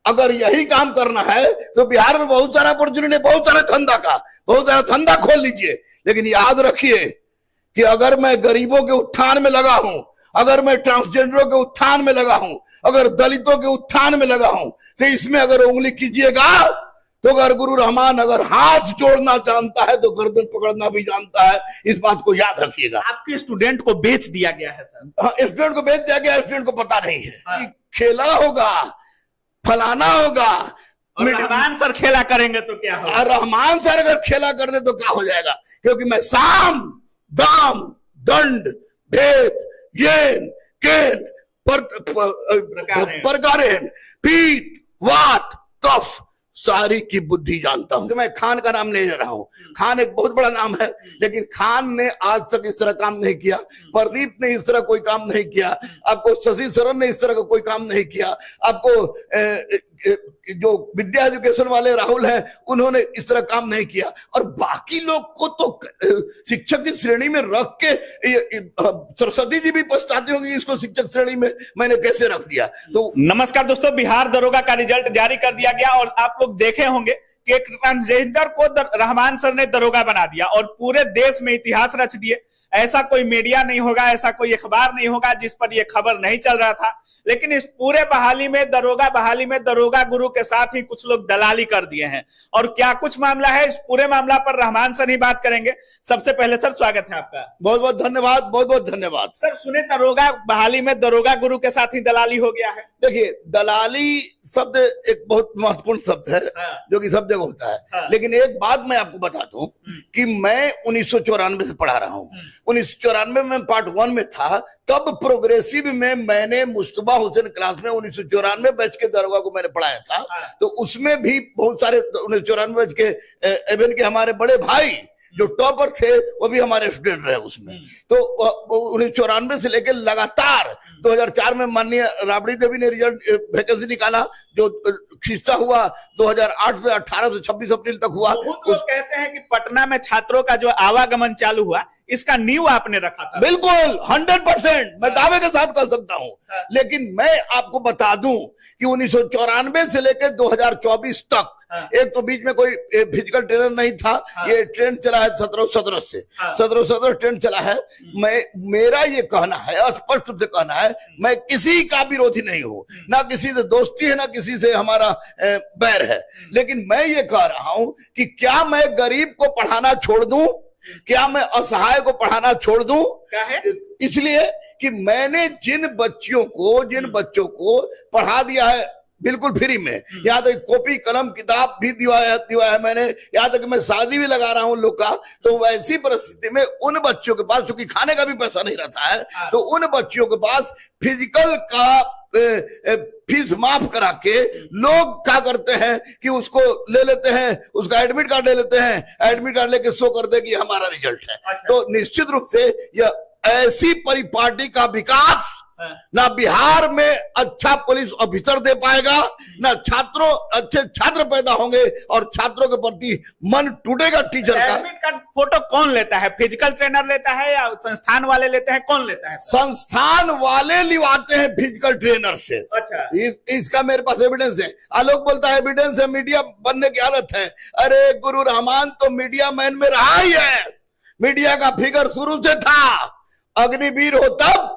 अगर यही काम करना है तो बिहार में बहुत सारा अपॉर्चुनिटी, बहुत सारा धंधा खोल लीजिए। लेकिन याद रखिए कि अगर मैं गरीबों के उत्थान में लगा हूं, अगर मैं ट्रांसजेंडरों के उत्थान में लगा हूं, अगर दलितों के उत्थान में लगा हूं, तो इसमें अगर उंगली कीजिएगा तो अगर गुरु रहमान अगर हाथ जोड़ना जानता है तो गर्दन पकड़ना भी जानता है। इस बात को याद रखिएगा। आपके स्टूडेंट को बेच दिया गया है सर। हाँ, स्टूडेंट को बेच दिया गया, स्टूडेंट को पता नहीं है कि खेला होगा, फलाना होगा। रहमान सर खेला करेंगे तो क्या होगा? रहमान सर अगर खेला कर दे तो क्या हो जाएगा? क्योंकि मैं साम दाम दंड भेद येन केन प्रकारेन पीत वात कफ सारी की बुद्धि जानता हूं। तो मैं खान का नाम नहीं ले रहा हूं, खान एक बहुत बड़ा नाम है, लेकिन खान ने आज तक इस तरह काम नहीं किया, प्रदीप ने इस तरह कोई काम नहीं किया, आपको शशि शरण ने इस तरह का कोई काम नहीं किया, आपको जो विद्या एजुकेशन वाले राहुल हैं उन्होंने इस तरह काम नहीं किया, और बाकी लोग को तो शिक्षक की श्रेणी में रख के सरस्वती जी भी पछताते होंगे इसको शिक्षक श्रेणी में मैंने कैसे रख दिया। तो नमस्कार दोस्तों, बिहार दरोगा का रिजल्ट जारी कर दिया गया और आप लोग देखे होंगे कि एक ट्रांसजेंडर को रहमान सर ने दरोगा बना दिया और पूरे देश में इतिहास रच दिए। ऐसा कोई मीडिया नहीं होगा, ऐसा कोई अखबार नहीं होगा जिस पर यह खबर नहीं चल रहा था। लेकिन इस पूरे बहाली में दरोगा गुरु के साथ ही कुछ लोग दलाली कर दिए हैं। और क्या कुछ मामला है, इस पूरे मामला पर रहमान सर ही बात करेंगे। सबसे पहले सर स्वागत है आपका। बहुत बहुत धन्यवाद, बहुत बहुत धन्यवाद। सर सुने दरोगा बहाली में दरोगा गुरु के साथ ही दलाली हो गया है। देखिए, दलाली शब्द एक बहुत महत्वपूर्ण शब्द है। हाँ। जो कि सब जगह होता है। हाँ। लेकिन एक बात मैं आपको बता दूं कि मैं 1994 से पढ़ा रहा हूं। 1994 में पार्ट 1 में था, तब प्रोग्रेसिव में मैंने मुस्तफा हुसैन क्लास में 1994 बैच के दरोगा को मैंने पढ़ाया था। हाँ। तो उसमें भी बहुत सारे 1994 बैच के एवन के हमारे बड़े भाई जो टॉपर थे वो भी हमारे स्टूडेंट रहे उसमें। तो 1994 से लेकर लगातार 2004 में माननीय राबड़ी देवी ने रिजल्ट वैकेंसी निकाला, जो खिस्सा हुआ 2008 से 18 से 26 अप्रैल तक हुआ। लोग कहते हैं कि पटना में छात्रों का जो आवागमन चालू हुआ, इसका नींव आपने रखा था। बिल्कुल 100% मैं दावे के साथ कर सकता हूं। लेकिन मैं आपको बता दूं कि 1994 से लेकर 2024 तक एक तो बीच में कोई फिजिकल ट्रेनर नहीं था। ये ट्रेंड चला है 17 से 17 ट्रेंड चला है। मेरा ये कहना है, स्पष्ट रूप से कहना है, मैं किसी का विरोधी नहीं हूं, ना किसी से दोस्ती है ना किसी से हमारा बैर है। लेकिन मैं ये कह रहा हूं कि क्या मैं गरीब को पढ़ाना छोड़ दूं, क्या मैं असहाय को पढ़ाना छोड़ दूं? इसलिए कि मैंने जिन बच्चों को पढ़ा दिया है बिल्कुल फ्री में, यहाँ तक कॉपी कलम किताब भी दिवाया है मैंने, यहाँ तक मैं शादी भी लगा रहा हूँ लोग का। तो वैसी परिस्थिति में उन बच्चों के पास, क्योंकि खाने का भी पैसा नहीं रहता है, तो उन बच्चों के पास फिजिकल का फीस माफ करा के लोग क्या करते हैं कि उसको ले लेते हैं, उसका एडमिट कार्ड ले लेते हैं, एडमिट कार्ड लेके शो कर दे कि हमारा रिजल्ट है। तो निश्चित रूप से यह ऐसी परिपाटी का विकास ना बिहार में अच्छा पुलिस ऑफिसर दे पाएगा, ना अच्छे छात्र पैदा होंगे और छात्रों के प्रति मन टूटेगा टीचर का। एडमिट कार्ड फोटो कौन लेता है? फिजिकल ट्रेनर लेता है या संस्थान वाले लेते हैं? कौन लेता है? संस्थान वाले लिवाते हैं फिजिकल ट्रेनर से। अच्छा। इसका मेरे पास एविडेंस है। आलोक बोलता है एविडेंस है, मीडिया बनने की आदत है। अरे गुरु रहमान तो मीडिया मैन में रहा ही है, मीडिया का फिगर शुरू से था। अग्निवीर हो तब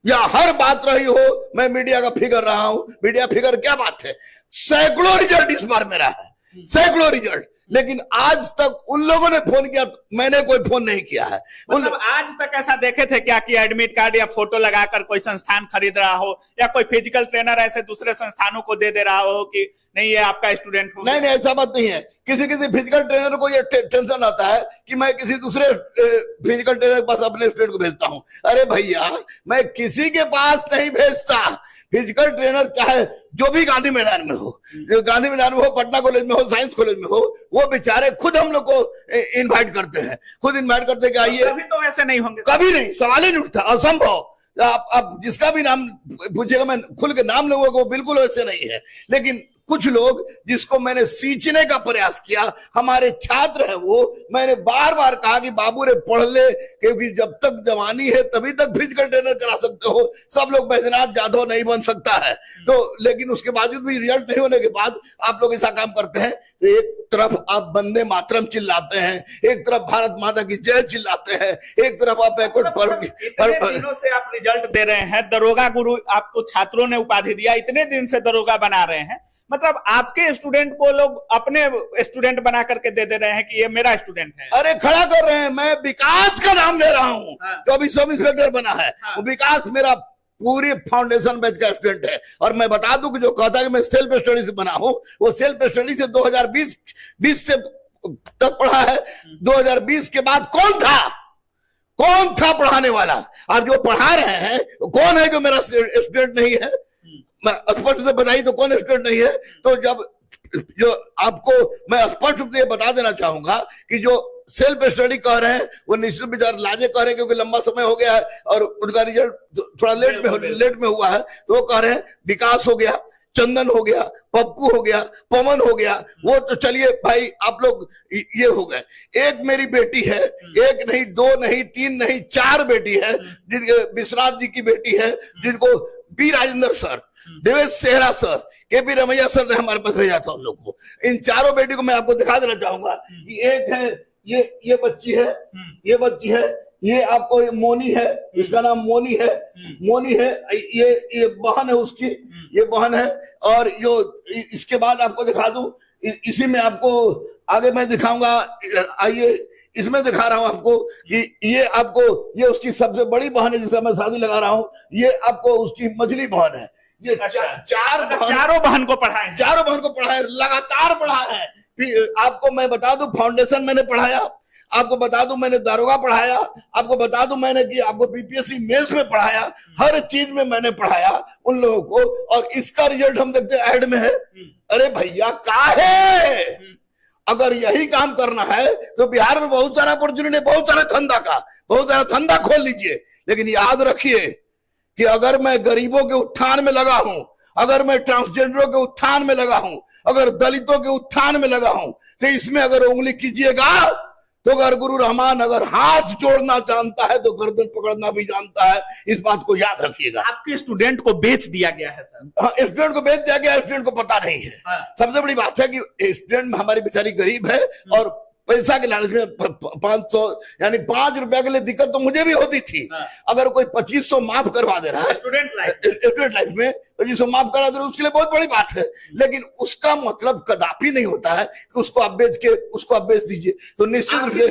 या हर बात रही हो, मैं मीडिया का फिगर रहा हूं। मीडिया फिगर क्या बात है, सैकड़ों रिजल्ट इस बार मेरा है, सैकड़ों रिजल्ट। लेकिन आज तक उन लोगों ने फोन किया, मैंने कोई फोन नहीं किया है। मतलब आज तक ऐसा देखे थे क्या कि एडमिट कार्ड या फोटो लगाकर कोई संस्थान खरीद रहा हो या कोई फिजिकल ट्रेनर ऐसे दूसरे संस्थानों को दे रहा हो कि नहीं ये आपका स्टूडेंट हो? नहीं, ऐसा बात नहीं है। किसी फिजिकल ट्रेनर को ये टेंशन आता है कि मैं किसी दूसरे फिजिकल ट्रेनर के पास अपने स्टूडेंट को भेजता हूं। अरे भैया, मैं किसी के पास नहीं भेजता। फिजिकल ट्रेनर चाहे जो भी गांधी मैदान में हो, पटना कॉलेज में हो, साइंस कॉलेज में हो, वो बेचारे खुद हम लोग को इनवाइट करते हैं, खुद इनवाइट करते हैं कि आइए। कभी तो ऐसे नहीं होंगे, कभी नहीं, सवाल ही नहीं उठता, असंभव। आप जिसका भी नाम पूछिएगा, मैं खुल के नाम लूंगा, वो बिल्कुल वैसे नहीं है। लेकिन कुछ लोग जिसको मैंने सींचने का प्रयास किया, हमारे छात्र हैं वो, मैंने बार बार कहा कि बाबू रे पढ़ ले, क्योंकि जब तक जवानी है तभी तक फिजिकल ट्रेनर करा सकते हो, सब लोग बैजनाथ जाधव नहीं बन सकता है। तो लेकिन उसके बावजूद भी रिजल्ट नहीं होने के बाद आप लोग ऐसा काम करते हैं। तो एक तरफ आप वंदे मातरम चिल्लाते हैं, एक तरफ भारत माता की जय चिल्लाते हैं, एक तरफ आप दिनों से आप रिजल्ट दे रहे हैं, दरोगा गुरु आपको छात्रों ने उपाधि दिया, इतने दिन से दरोगा बना रहे हैं, मतलब आपके स्टूडेंट को लोग अपने स्टूडेंट बना करके दे रहे हैं कि ये मेरा स्टूडेंट है। अरे खड़ा कर रहे हैं, मैं विकास का नाम ले रहा हूं, जो अभी सब इंस्पेक्टर बना है, वो विकास मेरा पूरी फाउंडेशन बैच का स्टूडेंट है। और मैं बता दूं कि जो कहता है कि मैं सेल्फ स्टडी से बना हूं, वो सेल्फ स्टडी से 2020 से तक पढ़ा है। 2020 के बाद कौन था पढ़ाने वाला? आप जो पढ़ा रहे हैं कौन है जो मेरा स्टूडेंट नहीं है? मैं स्पष्ट से बताइए तो कौन स्टूडेंट नहीं है? तो जब जो आपको मैं स्पष्ट रूप से बता देना चाहूंगा कि जो सेल्फ स्टडी कह रहे हैं वो निश्चित विचार लाजे कह रहे हैं, क्योंकि लंबा समय हो गया है और उनका रिजल्ट थोड़ा लेट में हुआ है, तो वो कह रहे हैं विकास हो गया, चंदन हो गया, पप्पू हो गया, पवन हो गया। वो तो चलिए भाई आप लोग ये हो गए। एक मेरी बेटी है, एक नहीं, दो नहीं, तीन नहीं, 4 बेटी है, जिनके विश्वनाथ जी की बेटी है, जिनको बी राजेंद्र सर, देवेश सेहरा सर, के पी रमैया सर ने हमारे पास भेजा था उन लोग को। इन चारों बेटी को मैं आपको दिखा देना चाहूंगा कि एक है ये बच्ची है, ये बच्ची है, ये आपको ये मोनी है, इसका नाम मोनी है, ये बहन है उसकी, ये बहन है। और जो इसके बाद आपको दिखा दूं, इसी में आपको आगे मैं दिखाऊंगा, आइए इसमें दिखा रहा हूं आपको कि ये उसकी सबसे बड़ी बहन है जिसका मैं शादी लगा रहा हूं, ये आपको उसकी मझली बहन है। ये चारों बहन को पढ़ाए, लगातार पढ़ा है। फिर आपको मैं बता दूं फाउंडेशन मैंने पढ़ाया, आपको बता दूं मैंने दारोगा पढ़ाया, आपको बता दूं मैंने कि आपको बीपीएससी मेंस में पढ़ाया, हर चीज में मैंने पढ़ाया उन लोगों को। और इसका रिजल्ट हम देखते ऐड में है। अरे भैया काहे, अगर यही काम करना है तो बिहार में बहुत सारा अपॉर्चुनिटी, बहुत सारा धंधा खोल लीजिए। लेकिन याद रखिए कि अगर मैं गरीबों के उत्थान में लगा हूं, अगर मैं ट्रांसजेंडरों के उत्थान में लगा हूं, अगर दलितों के उत्थान में लगा हूं, तो इसमें अगर उंगली कीजिएगा तो अगर गुरु रहमान अगर हाथ जोड़ना जानता है तो गर्दन पकड़ना भी जानता है। इस बात को याद रखिएगा। आपके स्टूडेंट को बेच दिया गया है सर? हाँ, स्टूडेंट को बेच दिया गया, स्टूडेंट को पता नहीं है। सबसे बड़ी बात है कि स्टूडेंट हमारी बेचारी गरीब है और पैसा के लालच में 500 यानी 5 रुपया के लिए दिक्कत तो मुझे भी होती थी। अगर कोई 2500 माफ करवा दे रहा है स्टूडेंट लाइफ में, 2500 माफ करा दे रहा है, उसके लिए बहुत बड़ी बात है। लेकिन उसका मतलब कदापि नहीं होता है कि उसको आप बेच दीजिए। तो निश्चित रूप से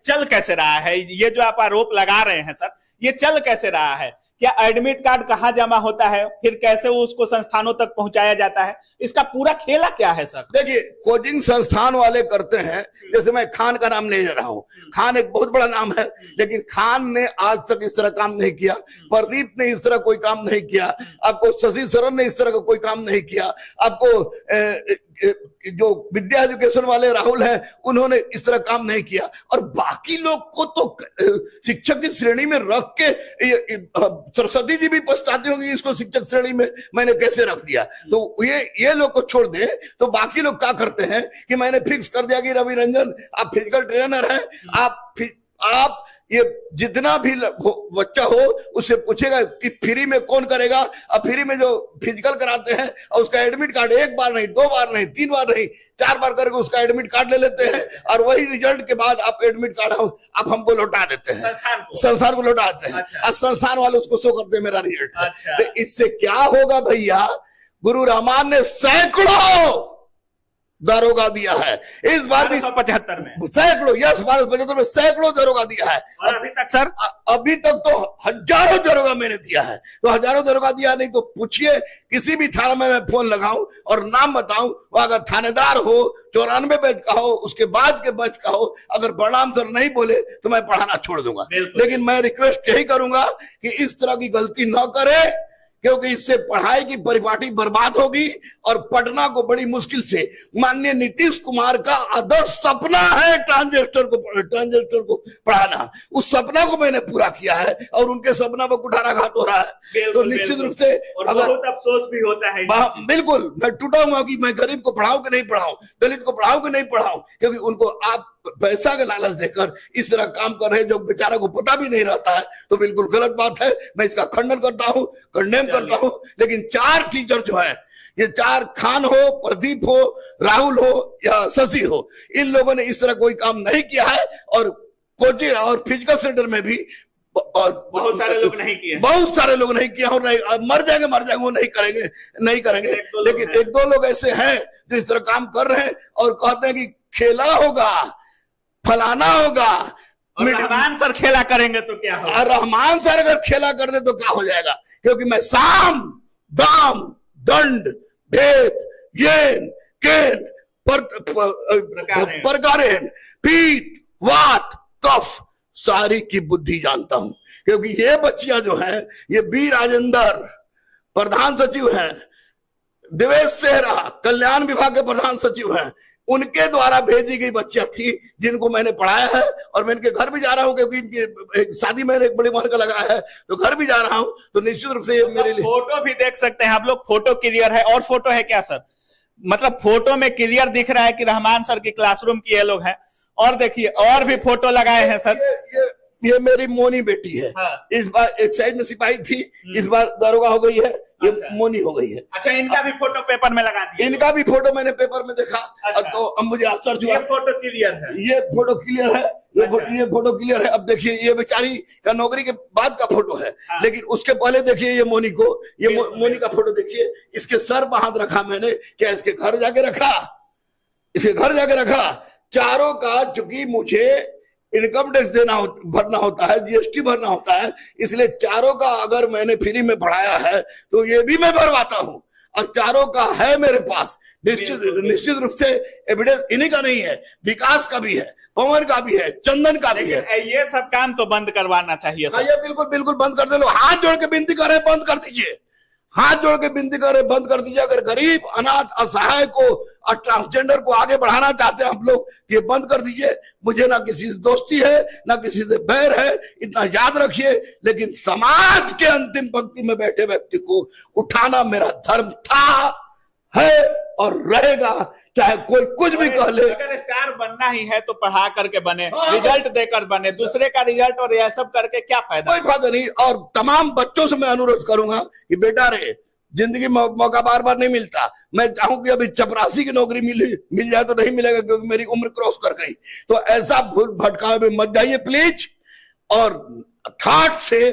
चल कैसे रहा है ये जो आप आरोप लगा रहे हैं सर, ये चल कैसे रहा है? क्या एडमिट कार्ड कहाँ जमा होता है, फिर कैसे उसको संस्थानों तक पहुंचाया जाता है, इसका पूरा खेला क्या है सर? देखिए, कोचिंग संस्थान वाले करते हैं। जैसे मैं खान का नाम नहीं ले रहा हूं, खान एक बहुत बड़ा नाम है, लेकिन खान ने आज तक इस तरह काम नहीं किया, प्रदीप ने इस तरह कोई काम नहीं किया, आपको शशि शरण ने इस तरह का कोई काम नहीं किया, आपको जो विद्या एजुकेशन वाले राहुल हैं उन्होंने इस तरह काम नहीं किया। और बाकी लोग को तो शिक्षक की श्रेणी में रख के सरस्वती जी भी पछताते होंगे इसको शिक्षक श्रेणी में मैंने कैसे रख दिया। तो ये लोग को छोड़ दें तो बाकी लोग क्या करते हैं कि मैंने फिक्स कर दिया कि रवि रंजन आप फिजिकल ट्रेनर हैं, आप ये जितना भी बच्चा हो उससे पूछेगा कि फ्री में कौन करेगा। अब फ्री में जो फिजिकल कराते हैं और उसका एडमिट कार्ड 1 बार नहीं, 2 बार नहीं, 3 बार नहीं, 4 बार करके उसका एडमिट कार्ड ले लेते हैं और वही रिजल्ट के बाद आप एडमिट कार्ड आप हमको लौटा देते हैं, संस्थान को लौटा देते हैं। और संस्थान वाले उसको शो करते हैं मेरा रिजल्ट। तो इससे क्या होगा भैया, गुरु रहमान ने सैकड़ों दारोगा दिया है। इस बार भी 1275 में सैकड़ों, यस 1275 में सैकड़ों दारोगा दिया है। और अभी तक सर, अभी तक तो हजारों दारोगा मैंने दिया है। तो हजारों दारोगा दिया नहीं तो पूछिए किसी भी थाना में मैं फोन लगाऊं और नाम बताऊं, वो अगर थानेदार हो, 94 बैच का हो, उसके बाद के बैच का हो, अगर प्रणाम सर नहीं बोले तो मैं पढ़ाना छोड़ दूंगा। लेकिन मैं रिक्वेस्ट यही करूंगा कि इस तरह की गलती न करे, क्योंकि इससे पढ़ाई की परिपाटी बर्बाद होगी और पढ़ना को बड़ी मुश्किल से। माननीय नीतीश कुमार का आदर्श सपना है ट्रांजिस्टर को पढ़ाना। उस सपना को मैंने पूरा किया है और उनके सपना पर कुठाराघात हो रहा है। तो निश्चित रूप से अगर बहुत अफसोस भी होता है, बिल्कुल मैं टूटा हुआ कि मैं गरीब को पढ़ाऊं कि नहीं पढ़ाऊं, दलित को पढ़ाऊं कि नहीं पढ़ाऊं, क्योंकि उनको आप पैसा का लालच देकर इस तरह काम कर रहे हैं जो बेचारा को पता भी नहीं रहता है। तो बिल्कुल गलत बात है, मैं इसका खंडन करता हूं, कंडेम करता हूं। लेकिन 4 टीचर जो है, ये 4 खान हो, प्रदीप हो, राहुल हो या शशि हो, इन लोगों ने इस तरह कोई काम नहीं किया है। और कोचिंग और फिजिकल सेंटर में भी बहुत सारे लोग नहीं किए, बहुत सारे लोग नहीं किया और नहीं, मर जाएंगे वो नहीं करेंगे। लेकिन 1-2 लोग ऐसे हैं जो इस तरह काम कर रहे हैं और कहते हैं कि खेला होगा, फलाना होगा। रहमान सर खेला करेंगे तो क्या होगा? रहमान सर अगर खेला कर दे तो क्या हो जाएगा? क्योंकि मैं साम, दाम, दंड, भेद, येन, केन, प्रकारेण, पीत, वात, कफ सारी की बुद्धि जानता हूं। क्योंकि ये बच्चियां जो हैं, ये बी राजेंद्र प्रधान सचिव हैं, देवेश सेहरा कल्याण विभाग के प्रधान सचिव हैं, उनके द्वारा भेजी गई बच्चियां थी जिनको मैंने पढ़ाया है। और मैं इनके घर भी जा रहा हूं क्योंकि इनकी शादी मैंने एक बड़ी मान का लगाया है, तो घर भी जा रहा हूं। तो निश्चित रूप से ये मेरे लिए फोटो भी देख सकते हैं आप लोग, फोटो क्लियर है। और फोटो है क्या सर? मतलब फोटो में क्लियर दिख रहा है कि रहमान सर की क्लासरूम की ये लोग हैं। और देखिए और भी फोटो लगाए हैं सर। ये मेरी मोनी बेटी है। हाँ। इस बार एक साइड में सिपाही थी, इस बार दारोगा हो गई है। ये मोनी हो गई है। अच्छा, इनका भी फोटो पेपर में लगा दिया? इनका भी फोटो मैंने पेपर में देखा। अच्छा। तो अब मुझे आश्चर्य हुआ। ये फोटो क्लियर है, ये फोटो क्लियर है, ये फोटो क्लियर है। अब देखिए ये बेचारी का नौकरी के बाद का फोटो है। हाँ। लेकिन उसके पहले देखिए ये मोनी को, ये मोनी का फोटो देखिए। इसके सर पर हाथ रखा मैंने, क्या इसके घर जाके रखा? इसके घर जाके रखा। चारों का, चूंकि मुझे इनकम टैक्स भरना होता है, जीएसटी भरना होता है, इसलिए चारों का अगर मैंने फ्री में पढ़ाया है तो ये भी मैं भरवाता हूं। और चारों का है मेरे पास। निश्चित रूप से एविडेंस इन्हीं का नहीं है, विकास का भी है, पवन का भी है, चंदन का भी है। ये सब काम तो बंद करवाना चाहिए सर। ये बिल्कुल बंद कर दे। लो हाथ जोड़ के विनती कर रहे हैं, बंद कर दीजिए। हाथ जोड़ के विनती कर रहे, बंद कर दीजिए। अगर गरीब, अनाथ, असहाय को और ट्रांसजेंडर को आगे बढ़ाना चाहते हैं आप लोग, ये बंद कर दीजिए। मुझे ना किसी से दोस्ती है, ना किसी से बैर है, इतना याद रखिए। लेकिन समाज के अंतिम पंक्ति में बैठे व्यक्ति को उठाना मेरा धर्म था, है और रहेगा, चाहे कोई कुछ भी कह ले। अगर स्टार बनना ही है तो पढ़ा करके बने, रिजल्ट देकर बने। दूसरे का रिजल्ट और यह सब करके क्या फायदा? कोई फायदा नहीं। और तमाम बच्चों से मैं अनुरोध करूंगा कि बेटा रे, जिंदगी में मौका बार बार नहीं मिलता। मैं चाहूं कि अभी चपरासी की नौकरी मिल जाए तो नहीं मिलेगा, क्योंकि मेरी उम्र क्रॉस कर गई। तो ऐसा भूल भटकावे में मत जाइए प्लीज। और ठाठ से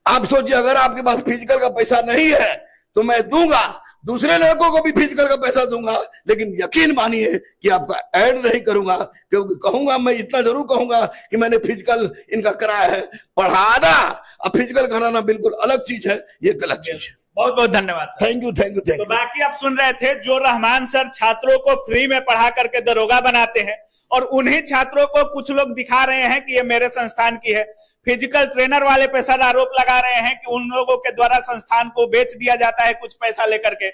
आप सोचिए, अगर आपके पास फिजिकल का पैसा नहीं है तो मैं दूंगा, दूसरे लड़कों को भी फिजिकल का पैसा दूंगा। लेकिन यकीन मानिए कि आपका ऐड नहीं करूंगा, क्योंकि कहूंगा, मैं इतना जरूर कहूंगा कि मैंने फिजिकल इनका कराया है। पढ़ाना और फिजिकल कराना बिल्कुल अलग चीज है, ये गलत चीज है। बहुत बहुत धन्यवाद। Thank you. तो बाकी आप सुन रहे थे, जो रहमान सर छात्रों को फ्री में पढ़ा करके दरोगा बनाते हैं, और उन्हीं छात्रों को कुछ लोग दिखा रहे हैं कि ये मेरे संस्थान की है। फिजिकल ट्रेनर वाले पे सर आरोप लगा रहे हैं कि उन लोगों के द्वारा संस्थान को बेच दिया जाता है कुछ पैसा लेकर के।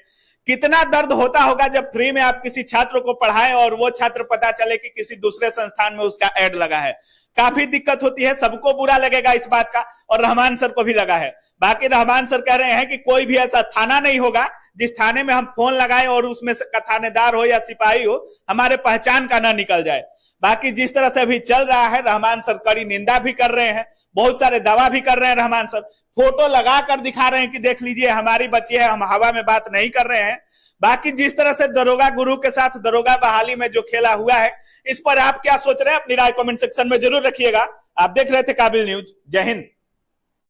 कितना दर्द होता होगा जब फ्री में आप किसी छात्र को पढ़ाएं और वो छात्र पता चले कि किसी दूसरे संस्थान में उसका ऐड लगा है। काफी दिक्कत होती है, सबको बुरा लगेगा इस बात का, और रहमान सर को भी लगा है। बाकी रहमान सर कह रहे हैं कि कोई भी ऐसा थाना नहीं होगा जिस थाने में हम फोन लगाए और उसमें से थानेदार हो या सिपाही हो, हमारे पहचान का ना निकल जाए। बाकी जिस तरह से अभी चल रहा है, रहमान सर कड़ी निंदा भी कर रहे हैं, बहुत सारे दावा भी कर रहे हैं। रहमान सर फोटो लगा कर दिखा रहे हैं कि देख लीजिए हमारी बच्ची है, हम हवा में बात नहीं कर रहे हैं। बाकी जिस तरह से दरोगा गुरु के साथ दरोगा बहाली में जो खेला हुआ है, इस पर आप क्या सोच रहे हैं? अपनी राय कमेंट सेक्शन में जरूर रखिएगा। आप देख रहे थे काबिल न्यूज। जय हिंद।